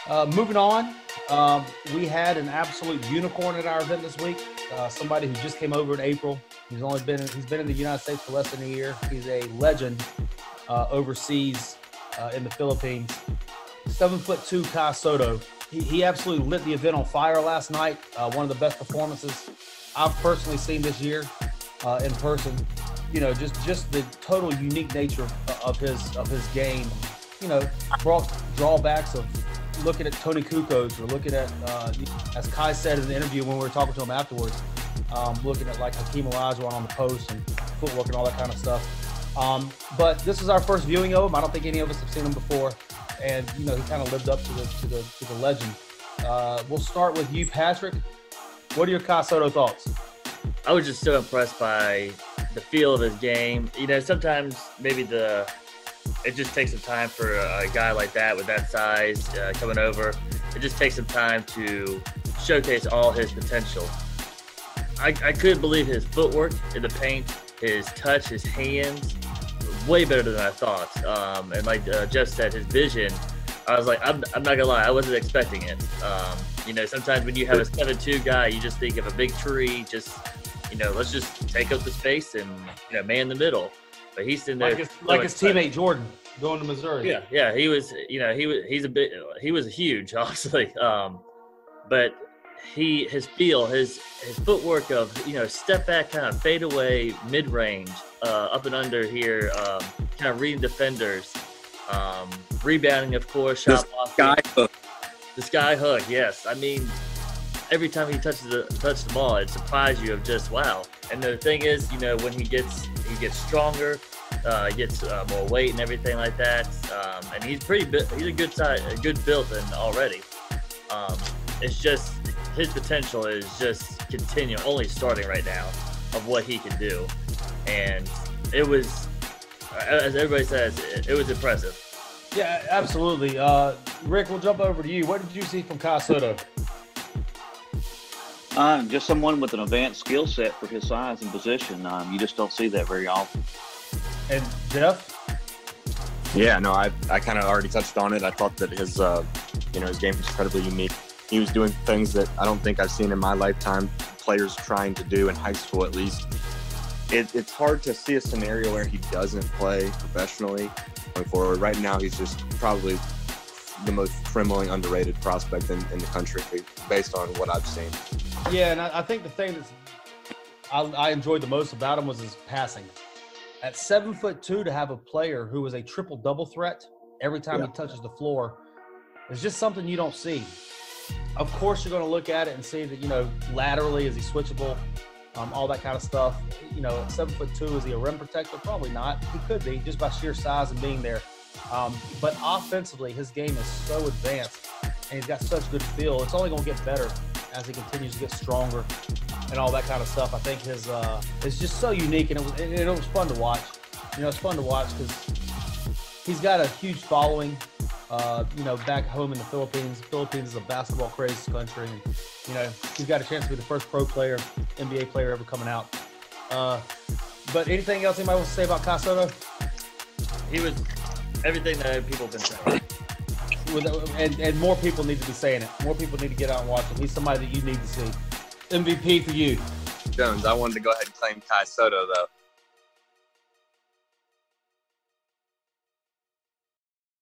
Moving on, we had an absolute unicorn at our event this week. Somebody who just came over in April. He's been in the United States for less than a year. He's a legend overseas in the Philippines. 7'2" Kai Sotto. He absolutely lit the event on fire last night. One of the best performances I've personally seen this year in person. You know, just the total unique nature of his game. You know, brought drawbacks of looking at Tony Kukoc or looking at, as Kai said in the interview when we were talking to him afterwards, looking at like Hakeem Olajuwon on the post and footwork and all that kind of stuff. But this is our first viewing of him. I don't think any of us have seen him before, and you know he kind of lived up to the legend. We'll start with you, Patrick. What are your Kai Sotto thoughts? I was just so impressed by the feel of his game. You know, sometimes maybe it just takes some time for a guy like that with that size coming over. It just takes some time to showcase all his potential. I couldn't believe his footwork in the paint, his touch, his hands, way better than I thought. And like Jeff said, his vision, I was like, I'm not gonna lie, I wasn't expecting it. You know, sometimes when you have a 7'2" guy, you just think of a big tree, just, you know, let's just take up the space and, you know, man the middle. But he's in there like his teammate Jordan going to Missouri. Yeah, he was, you know, he was huge, obviously. But his feel, his footwork of, you know, step back, kind of fade away, mid range, up and under here, kind of reading defenders, rebounding, of course, shot blocking. The sky hook, yes. I mean, every time he touched the ball, it surprised you of just wow. And the thing is, you know, when he gets stronger, gets more weight and everything like that. And he's he's a good size, a good built and already. It's just his potential is just only starting right now of what he can do. And it was, as everybody says, it was impressive. Yeah, absolutely. Rick, we'll jump over to you. What did you see from Kai Sotto? Just someone with an advanced skill set for his size and position. You just don't see that very often. And Jeff? Yeah, no, I kind of already touched on it. I thought that his game was incredibly unique. He was doing things that I don't think I've seen in my lifetime, players trying to do in high school at least. It's hard to see a scenario where he doesn't play professionally going forward. Right now, he's just probably the most criminally underrated prospect in the country based on what I've seen. Yeah, and I think the thing that I enjoyed the most about him was his passing. At 7'2", to have a player who is a triple-double threat every time he touches the floor is just something you don't see. Of course, you're going to look at it and see that, you know, laterally, is he switchable, all that kind of stuff. You know, at 7'2", is he a rim protector? Probably not. He could be, just by sheer size and being there. But offensively, his game is so advanced, and he's got such good feel. It's only going to get better as he continues to get stronger and all that kind of stuff. I think his it's just so unique, and it was fun to watch. You know, it's fun to watch because he's got a huge following. You know, back home in the Philippines. The Philippines is a basketball crazy country, and you know he's got a chance to be the first pro player, NBA player ever coming out. But anything else anybody wants to say about Kai Sotto? He was everything that people have been saying. And more people need to be saying it. More people need to get out and watch him. He's somebody that you need to see. MVP for you. Jones, I wanted to go ahead and claim Kai Sotto, though.